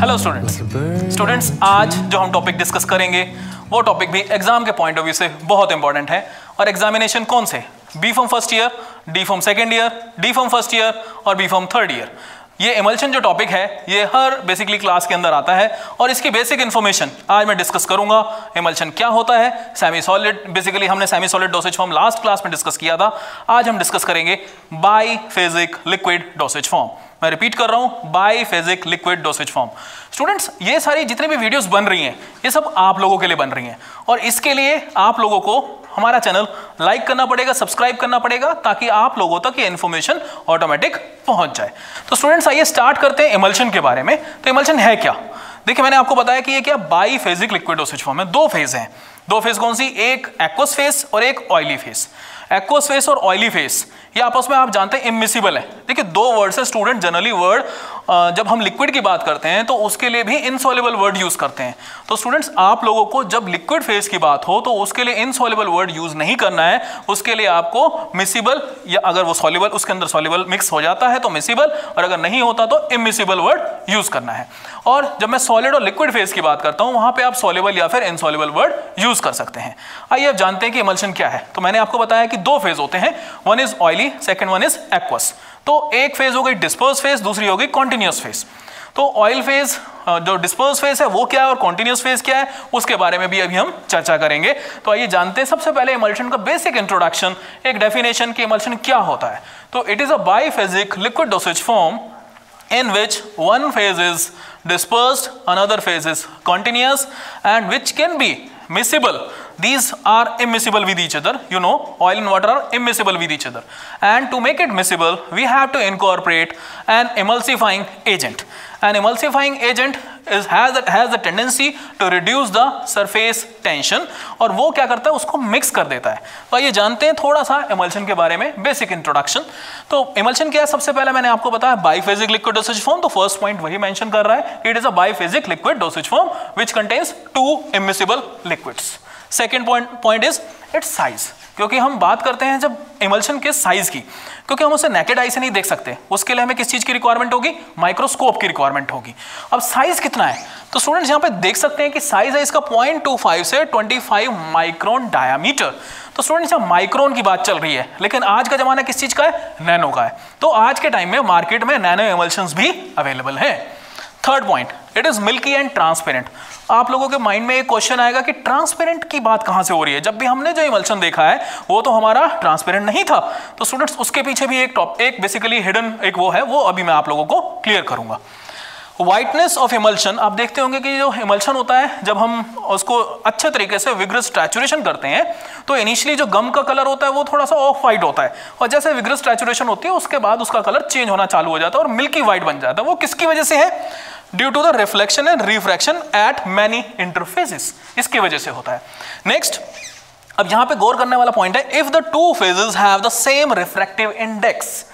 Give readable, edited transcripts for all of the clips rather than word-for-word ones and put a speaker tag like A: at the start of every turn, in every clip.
A: Hello students, आज जो हम टॉपिक डिस्कस करेंगे वो टॉपिक भी एग्जाम के पॉइंट ऑफ व्यू से बहुत इंपॉर्टेंट है। और एग्जामिनेशन कौन से? B form first year, D form second year, D form first year और बी फॉर्म थर्ड ईयर। ये इमल्शन जो टॉपिक है ये हर बेसिकली क्लास के अंदर आता है और इसकी बेसिक इन्फॉर्मेशन आज मैं डिस्कस करूंगा। इमल्शन क्या होता है, सेमी सॉलिड, बेसिकली हमने semi solid dosage form last class में डिस्कस किया था। आज हम डिस्कस करेंगे बाईफेजिक लिक्विड डोसेज फॉर्म। मैं रिपीट कर रहा हूं, biphasic liquid dosage form. Students, ये सारी जितनी भी वीडियोस बन रही हैं ये सब आप लोगों के लिए बन रही हैं और इसके लिए आप लोगों को हमारा चैनल लाइक करना पड़ेगा, सब्सक्राइब करना पड़ेगा ताकि आप लोगों तक ये इन्फॉर्मेशन ऑटोमेटिक पहुंच जाए। तो स्टूडेंट्स आइए स्टार्ट करते हैं इमल्शन के बारे में। तो इमल्शन है क्या? देखिए, मैंने आपको बताया कि ये क्या बाईफेजिक लिक्विड डोसेज फॉर्म है। दो फेज हैं। दो फेज कौन सी? एक एक्वस फेज और एक ऑयली फेज। एक्वस फेज और ऑयली फेज ये आपस में आप जानते हैं इमिसिबल है। देखिए, दो वर्ड से स्टूडेंट जनरली वर्ड जब हम लिक्विड की बात करते हैं तो उसके लिए भी इनसॉल्युबल वर्ड यूज करते हैं। तो स्टूडेंट्स, आप लोगों को जब लिक्विड फेज की बात हो तो उसके लिए इनसॉल्युबल वर्ड यूज नहीं करना है। उसके लिए आपको मिसिबल, या अगर वो सॉल्युबल उसके अंदर सॉल्युबल मिक्स हो जाता है तो मिसिबल, और अगर नहीं होता तो इमिसिबल वर्ड यूज करना है। और जब मैं सॉलिड और लिक्विड फेज की बात करता हूं वहां पे आप सॉल्युबल या फिर इनसॉल्युबल वर्ड यूज कर सकते हैं। आइए अब जानते हैं कि इमल्शन क्या है। तो मैंने आपको बताया कि दो फेज होते हैं, one is oily, second one is aqueous. तो एक फेज हो गई डिस्पर्स फेज, दूसरी हो गई कॉन्टिन्यूअस फेज। तो ऑयल फेज जो डिस्पर्स फेज है वो क्या है और कॉन्टिन्यूअस फेज क्या है उसके बारे में भी अभी हम चर्चा करेंगे। तो आइए जानते हैं सबसे पहले इमल्शन का बेसिक इंट्रोडक्शन, एक डेफिनेशन कि इमल्शन क्या होता है। तो it is a biphasic liquid dosage form in which one phase is dispersed, another phase is continuous, and which can be miscible. These are immiscible with each other. You know, oil and water are immiscible with each other. And to make it miscible, we have to incorporate an emulsifying agent. An emulsifying agent has the tendency to reduce the surface tension. और वो क्या करता है? उसको mix कर देता है। तो आइए जानते हैं थोड़ा सा इमल्शन के बारे में, बेसिक इंट्रोडक्शन। तो इमल्शन क्या है? सबसे पहले मैंने आपको बताया बाईफेजिक लिक्विड डोसेज फॉर्म। तो फर्स्ट पॉइंट वही मेंशन कर रहा है, it is a biphasic liquid dosage form which contains two immiscible liquids. Second point is it's size. क्योंकि हम बात करते हैं जब इमल्शन के साइज की, क्योंकि हम उसे नेकेड आई से नहीं देख सकते, उसके लिए हमें किस चीज की रिक्वायरमेंट होगी? माइक्रोस्कोप की रिक्वायरमेंट होगी। अब साइज कितना है? तो स्टूडेंट्स यहाँ पे देख सकते हैं कि साइज है इसका 0.25 से 25 माइक्रोन डायामीटर। तो स्टूडेंट्स यहाँ माइक्रोन की बात चल रही है, लेकिन आज का जमाना किस चीज का है? नैनो का है। तो आज के टाइम में मार्केट में नैनो इमल्शंस भी अवेलेबल है। Third point, it is milky and transparent. आप लोगों के माइंड में एक क्वेश्चन आएगा कि ट्रांसपेरेंट की बात कहां से हो रही है? जब भी हमने जो इमल्शन देखा है वो तो हमारा ट्रांसपेरेंट नहीं था। तो स्टूडेंट्स उसके पीछे भी एक बेसिकली हिडन एक वो है, वो अभी मैं आप लोगों को क्लियर करूंगा। व्हाइटनेस ऑफ इमल्शन, आप देखते होंगे कि जो इमल्शन होता है जब हम उसको अच्छे तरीके से विग्रस सैचुरेशन करते हैं तो इनिशियली जो गम का कलर होता है वो थोड़ा सा ऑफ वाइट होता है, और जैसे विग्रस सैचुरेशन होती है उसके बाद उसका कलर चेंज होना चालू हो जाता है और मिल्की वाइट बन जाता है। वो किसकी वजह से है? Due to the reflection and refraction at many interfaces, इसकी वजह से होता है। नेक्स्ट, अब यहां पे गौर करने वाला पॉइंट है, if the two phases have the same refractive index.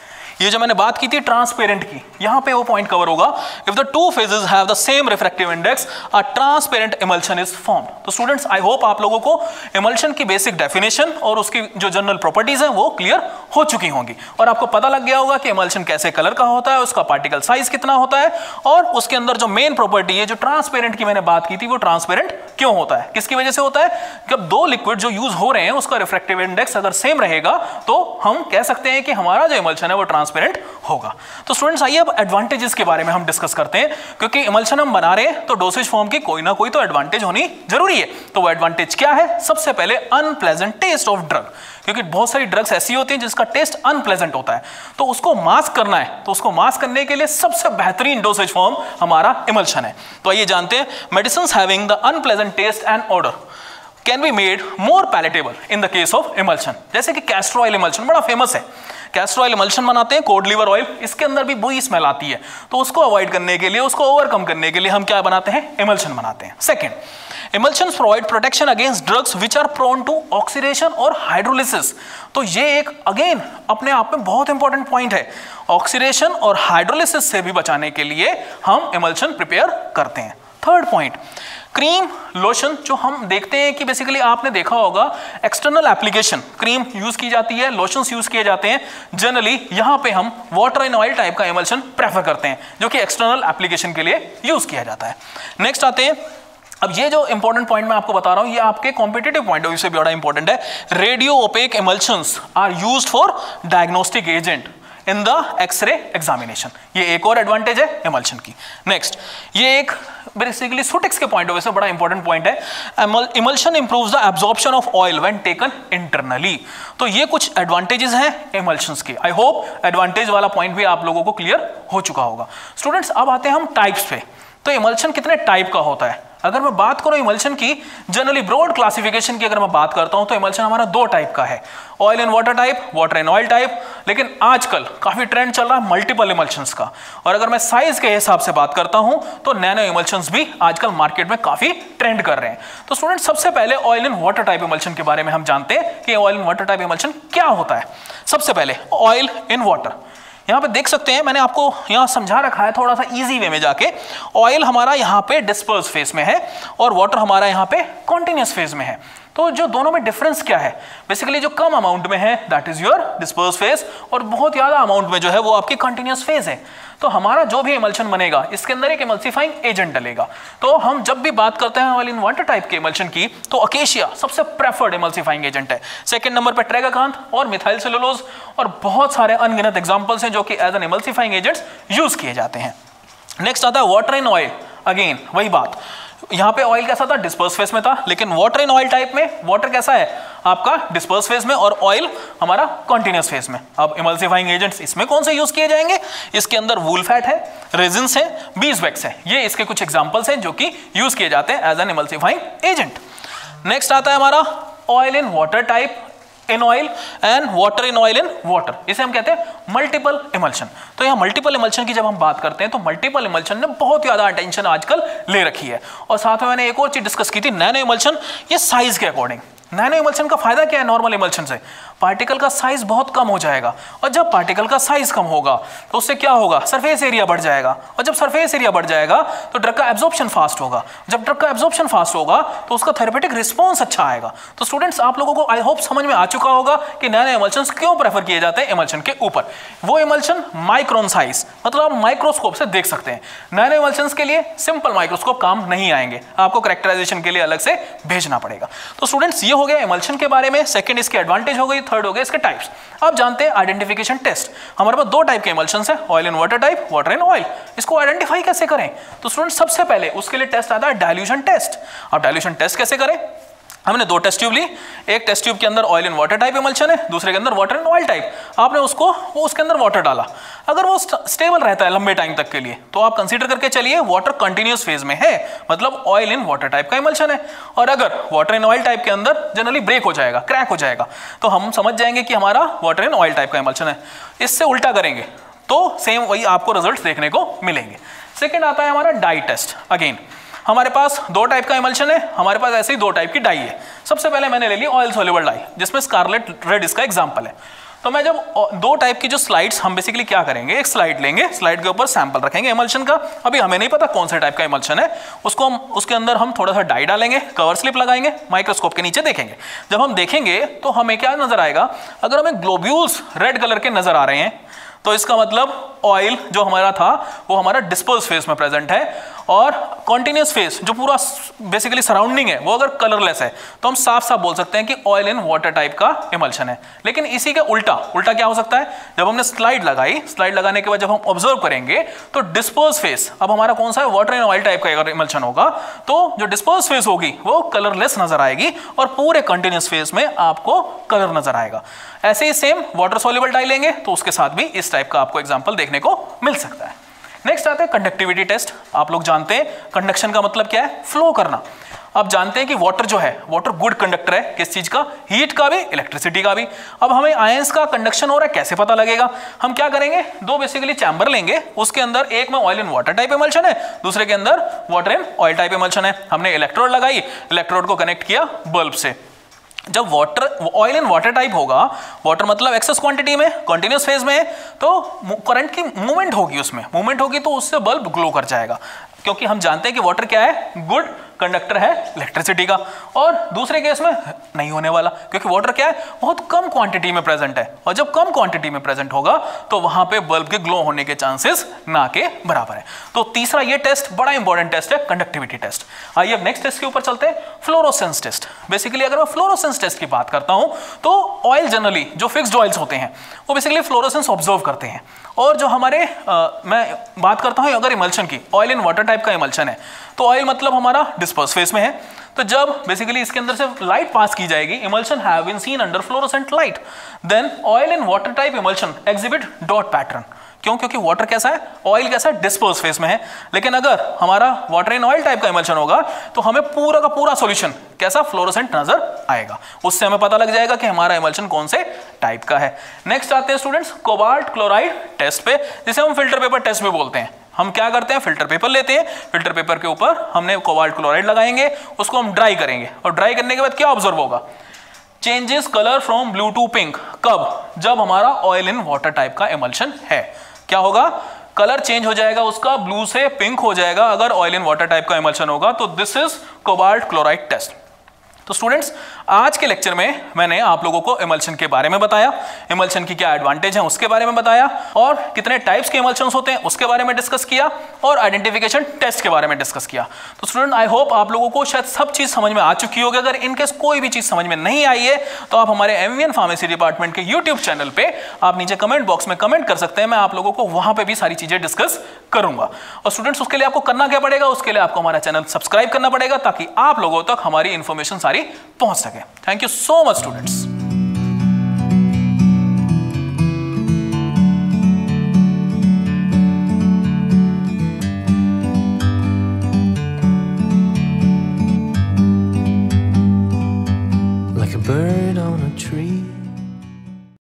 A: ये जो मैंने बात की थी ट्रांसपेरेंट की, यहां पे वो पॉइंट कवर होगा। If the two phases have the same refractive index, a transparent emulsion is formed. तो स्टूडेंट्स आई होप आप लोगों को इमल्शन की बेसिक डेफिनेशन और उसकी जो जनरल प्रॉपर्टीज हैं वो क्लियर हो चुकी होंगी और आपको पता लग गया होगा कि इमल्शन कैसे कलर का होता है, उसका पार्टिकल साइज कितना होता है और उसके अंदर जो मेन प्रॉपर्टी है जो ट्रांसपेरेंट की मैंने बात की थी वो ट्रांसपेरेंट क्यों होता है, किसकी वजह से होता है? जब दो लिक्विड जो यूज हो रहे हैं उसका रिफ्रैक्टिव इंडेक्स अगर सेम रहेगा तो हम कह सकते हैं कि हमारा जो इमल्शन है वो ट्रांसपेरेंट होगा। तो स्टूडेंट्स आइए अब एडवांटेजेस के बारे में हम डिस्कस करते हैं, क्योंकि इमल्शन हम बना रहे हैं तो डोसेज फॉर्म की कोई ना कोई तो एडवांटेज होनी जरूरी है। तो वो एडवांटेज क्या है? सबसे पहले अनप्लेजेंट टेस्ट ऑफ ड्रग, क्योंकि बहुत सारी ड्रग्स ऐसी होती हैं जिसका टेस्ट अनप्लेजेंट होता है, तो उसको मास्क करना है, तो उसको मास्क करने के लिए सबसे बेहतरीन डोसेज फॉर्म हमारा इमल्शन है। तो आइए जानते हैं, medicines having the unpleasant taste and odour can be made more palatable in the case of emulsion. जैसे कि कैस्टर ऑयल इमल्शन बड़ा फेमस है, कैस्टर ऑयल इमल्शन बनाते हैं, कोड लिवर ऑयल, इसके अंदर भी बुरी स्मेल आती है, तो उसको अवॉइड करने के लिए, उसको ओवरकम करने के लिए हम क्या बनाते हैं? इमल्शन बनाते हैं। Second, emulsions provide protection against drugs which are prone to oxidation और हाइड्रोलिसिस। तो ये एक अगेन अपने आप में बहुत इंपॉर्टेंट पॉइंट है, ऑक्सीडेशन और हाइड्रोलिसिस से भी बचाने के लिए हम इमल्शन प्रिपेयर करते हैं। थर्ड पॉइंट, क्रीम लोशन जो हम देखते हैं कि बेसिकली आपने देखा होगा एक्सटर्नल एप्लीकेशन क्रीम यूज की जाती है, लोशंस यूज किए जाते हैं। जनरली यहां पे हम वाटर इन ऑयल टाइप का एमल्शन प्रेफर करते हैं जो कि एक्सटर्नल एप्लीकेशन के लिए यूज किया जाता है। नेक्स्ट आते हैं, अब ये जो इंपॉर्टेंट पॉइंट मैं आपको बता रहा हूं ये आपके कॉम्पिटिटिव पॉइंट ऑफ व्यू से भी बड़ा इंपॉर्टेंट है। Radio opaque emulsions are used for diagnostic agent in the X ray examination. ये एक और एडवांटेज है एमल्शन की। नेक्स्ट, ये एक बेसिकली सुटिक्स के पॉइंट ऑफ व्यू से बड़ा इंपॉर्टेंट पॉइंट है। Emulsion improves the absorption of oil when taken internally. तो ये कुछ एडवांटेजेस हैं एमल्शंस के। आई होप एडवांटेज वाला पॉइंट भी आप लोगों को क्लियर हो चुका होगा। स्टूडेंट्स, अब आते हैं हम टाइप्स पे। तो इमल्शन कितने टाइप का होता है? अगर मैं बात करूं इमल्शन की जनरली ब्रॉड क्लासिफिकेशन की अगर मैं बात करता हूं तो इमल्शन हमारा दो टाइप का है, oil and water type, water and oil type. लेकिन आजकल काफी ट्रेंड चल रहा है मल्टीपल इमल्शंस का। और अगर मैं साइज के हिसाब से बात करता हूं तो नैनो इमल्शंस भी आजकल मार्केट में काफी ट्रेंड कर रहे हैं। तो स्टूडेंट, सबसे पहले oil and water type emulsion के बारे में हम जानते हैं कि oil and water type emulsion क्या होता है। सबसे पहले ऑयल इन वाटर, यहां पे देख सकते हैं मैंने आपको यहां समझा रखा है थोड़ा सा इजी वे में जाके। ऑयल हमारा यहां पे डिस्पर्स फेज में है और वाटर हमारा यहां पे कॉन्टिन्यूस फेज में है। तो जो दोनों में डिफरेंस क्या है? बेसिकली जो कम अमाउंट में है that is your disperse phase और बहुत ज्यादा अमाउंट में जो है वो आपकी कंटिन्यूस फेज है। तो हमारा जो भी इमल्शन बनेगा इसके अंदर एक इमल्सिफाइंग एजेंट डलेगा। तो हम जब भी बात करते हैं ऑयल इन वाटर टाइप के इमल्शन की तो अकेशिया सबसे प्रेफर्ड इमल्सिफाइंग एजेंट है। सेकंड नंबर पर ट्रेगाकांथ और मिथाइल सेलुलोज और बहुत सारे अनगिनत एग्जांपल्स हैं जो कि as an emulsifying agents use किए जाते हैं। नेक्स्ट आता है वाटर इन ऑयल। अगेन वही बात, यहां पे ऑयल कैसा था? डिस्पर्स फेज में था। लेकिन वाटर इन ऑयल टाइप में वाटर कैसा है आपका? डिस्पर्स फेज में और ऑयल हमारा कॉन्टिन्यूस फेज में। अब इमल्सिफाइंग एजेंट्स इसमें कौन से यूज किए जाएंगे? इसके अंदर वूल फैट है, रेजिन्स है, बीजवैक्स है। ये इसके कुछ एग्जांपल्स हैं जो कि यूज किए जाते हैं as an emulsifying agent. Next आता है हमारा oil in water type in oil and water in oil in water. इसे हम कहते हैं मल्टीपल इमल्शन। तो यहाँ मल्टीपल इमल्शन की जब हम बात करते हैं तो मल्टीपल इमल्शन ने बहुत ज्यादा अटेंशन आजकल ले रखी है। और साथ में मैंने एक और चीज डिस्कस की थी, नैनो इमल्शन। ये साइज के अकॉर्डिंग नैनो इमल्शन का फायदा क्या है नॉर्मल इमल्शन से? पार्टिकल का साइज बहुत कम हो जाएगा और जब पार्टिकल का साइज कम होगा तो उससे क्या होगा? सरफेस एरिया बढ़ जाएगा और जब सरफेस एरिया बढ़ जाएगा तो ड्रग का एब्जॉर्प्शन फास्ट होगा। जब ड्रग का एब्जॉर्प्शन फास्ट होगा तो उसका थेरेपेटिक रिस्पॉन्स अच्छा आएगा। तो स्टूडेंट्स, आप लोगों को आई होप समझ में आ चुका होगा कि नैनो इमल्शंस क्यों प्रेफर किए जाते हैं इमल्शन के ऊपर। वो इमल्शन माइक्रोन साइज, मतलब आप माइक्रोस्कोप से देख सकते हैं। नैनो इमल्शंस के लिए सिंपल माइक्रोस्कोप काम नहीं आएंगे, आपको कैरेक्टराइजेशन के लिए अलग से भेजना पड़ेगा। तो स्टूडेंट्स, ये हो गया इमल्शन के बारे में। सेकंड इसके एडवांटेज हो गई, थर्ड हो गए इसके टाइप्स। अब जानते हैं आइडेंटिफिकेशन टेस्ट। हमारे पास दो टाइप के इमल्शंस हैं, oil in water type, water in oil. इसको आइडेंटिफाई कैसे करें? तो स्टूडेंट्स, सबसे पहले उसके लिए टेस्ट आता है डाइल्यूशन टेस्ट। अब डाइल्यूशन टेस्ट कैसे करें? हमने दो टेस्ट ट्यूब ली, एक टेस्ट ट्यूब के अंदर oil in water type emulsion है, दूसरे के अंदर वाटर इन ऑयल टाइप। आपने उसके अंदर वाटर डाला, अगर वो स्टेबल रहता है लंबे टाइम तक के लिए तो आप कंसीडर करके चलिए वाटर कंटिन्यूस फेज में है, मतलब ऑयल इन वाटर टाइप का इमल्शन है। और अगर वाटर इन ऑयल टाइप के अंदर जनरली ब्रेक हो जाएगा, क्रैक हो जाएगा, तो हम समझ जाएंगे कि हमारा वाटर इन ऑयल टाइप का इमल्शन है। इससे उल्टा करेंगे तो सेम वही आपको रिजल्ट देखने को मिलेंगे। सेकेंड आता है हमारा डाई टेस्ट। अगेन हमारे पास दो टाइप का इमल्शन है, हमारे पास ऐसे ही दो टाइप की डाई है। सबसे पहले मैंने ले ली ऑयल सोल्यूबल डाई जिसमें स्कारलेट रेड इसका एग्जांपल है। तो मैं जब दो टाइप की जो स्लाइड्स, हम बेसिकली क्या करेंगे, एक स्लाइड लेंगे, स्लाइड के ऊपर सैंपल रखेंगे इमल्शन का। अभी हमें नहीं पता कौन सा टाइप का इमल्शन है, उसको हम उसके अंदर हम थोड़ा सा डाई डालेंगे, कवर स्लिप लगाएंगे, माइक्रोस्कोप के नीचे देखेंगे। जब हम देखेंगे तो हमें क्या नजर आएगा? अगर हमें ग्लोब्यूल्स रेड कलर के नजर आ रहे हैं तो इसका मतलब ऑयल जो हमारा था वो हमारा डिस्पर्स फेज में प्रेजेंट है, और कॉन्टिन्यूस फेज जो पूरा बेसिकली सराउंडिंग है वो अगर कलरलेस है तो हम साफ साफ बोल सकते हैं कि ऑयल इन वाटर टाइप का इमल्शन है। लेकिन इसी के उल्टा क्या हो सकता है? जब हमने स्लाइड लगाई, स्लाइड लगाने के बाद जब हम ऑब्जर्व करेंगे तो डिस्पर्स फेज अब हमारा कौन सा है? वाटर इन ऑयल टाइप का अगर इमल्शन होगा तो जो डिस्पर्स फेज होगी वो कलरलेस नजर आएगी और पूरे कंटिन्यूस फेज में आपको कलर नजर आएगा। ऐसे ही सेम वाटर सोल्यूबल डाई लेंगे तो उसके साथ भी इस टाइप का आपको एग्जांपल देखने को मिल सकता है। नेक्स्ट आते हैं कंडक्टिविटी टेस्ट। आप लोग जानते हैं कंडक्शन का मतलब क्या है? फ्लो करना। आप जानते हैं कि वाटर जो है, वाटर गुड कंडक्टर है, किस चीज का? हीट का भी, इलेक्ट्रिसिटी का भी। अब हमें आयंस का कंडक्शन हो रहा है कैसे पता लगेगा? हम क्या करेंगे? दो बेसिकली चैम्बर लेंगे, उसके अंदर एक में oil in water type emulsion है, दूसरे के अंदर water in oil type emulsion है। हमने इलेक्ट्रोड लगाई, इलेक्ट्रोड को कनेक्ट किया बल्ब से। जब ऑयल इन वाटर टाइप होगा, वाटर मतलब एक्सेस क्वांटिटी में, कंटिन्यूस फेज में, तो करंट की मूवमेंट होगी, उसमें मूवमेंट होगी तो उससे बल्ब ग्लो कर जाएगा। क्योंकि हम जानते हैं कि वाटर क्या है? गुड कंडक्टर है इलेक्ट्रिसिटी का। और दूसरे केस में नहीं होने वाला, क्योंकि वाटर क्या है, बहुत कम क्वांटिटी में प्रेजेंट है, और जब कम क्वांटिटी में प्रेजेंट होगा तो वहां पे बल्ब के ग्लो होने के चांसेस ना के बराबर है। तो तीसरा ये टेस्ट बड़ा इंपॉर्टेंट टेस्ट है, कंडक्टिविटी टेस्ट। आइए अब नेक्स्ट टेस्ट के ऊपर चलते हैं, फ्लोरोसेंस टेस्ट। बेसिकली अगर मैं फ्लोरोसेंस टेस्ट की बात करता हूं तो ऑयल जनरली जो फिक्स्ड ऑयल्स होते हैं वो बेसिकली फ्लोरोसेंस ऑब्जर्व करते हैं। और जो हमारे मैं बात करता हूं अगर इमल्शन की, ऑयल इन वाटर टाइप का इमल्शन है, तो ऑयल मतलब हमारा डिस्पर्स फेस में है, तो जब बेसिकली इसके अंदर से लाइट पास की जाएगी, emulsion have been seen under fluorescent light, then oil in water type emulsion exhibit dot pattern. क्यों? क्योंकि वाटर कैसा है, ऑयल कैसा है, डिस्पर्स फेस में है। लेकिन अगर हमारा वाटर इन ऑयल टाइप का इमल्शन होगा तो हमें पूरा का पूरा सॉल्यूशन कैसा, फ्लोरोसेंट नजर आएगा। उससे हमें पता लग जाएगा कि हमारा इमल्शन कौन से टाइप का है। नेक्स्ट आते हैं स्टूडेंट्स कोबाल्ट क्लोराइड टेस्ट पे, जिसे हम फिल्टर पेपर टेस्ट भी बोलते हैं। हम क्या करते हैं, फिल्टर पेपर लेते हैं, फिल्टर पेपर के ऊपर हमने कोबाल्ट क्लोराइड लगाएंगे, उसको हम ड्राई करेंगे, और ड्राई करने के बाद क्या ऑब्जर्व होगा, changes colour from blue to pink. कब? जब हमारा ऑयल इन वाटर टाइप का इमल्शन है, क्या होगा, कलर चेंज हो जाएगा उसका, ब्लू से पिंक हो जाएगा अगर ऑयल इन वाटर टाइप का इमल्शन होगा। तो this is cobalt chloride test. तो स्टूडेंट्स आज के लेक्चर में मैंने आप लोगों को इमल्शन के बारे में बताया, इमल्शन की क्या एडवांटेज है उसके बारे में बताया, और कितने टाइप्स के इमल्शंस होते हैं उसके बारे में डिस्कस किया, और आइडेंटिफिकेशन टेस्ट के बारे में डिस्कस किया। तो स्टूडेंट आई होप आप लोगों को शायद सब चीज समझ में आ चुकी होगी। अगर इनकेस कोई भी चीज समझ में नहीं आई है तो आप हमारे एमवीएन फार्मेसी डिपार्टमेंट के यूट्यूब चैनल पे आप नीचे कमेंट बॉक्स में कमेंट कर सकते हैं, मैं आप लोगों को वहां पे भी सारी चीजें डिस्कस करूंगा। और स्टूडेंट्स उसके लिए आपको करना क्या पड़ेगा, उसके लिए आपको हमारा चैनल सब्सक्राइब करना पड़ेगा ताकि आप लोगों तक हमारी इंफॉर्मेशन सारी पहुंच सके। Thank you so much students.
B: Like a bird on a tree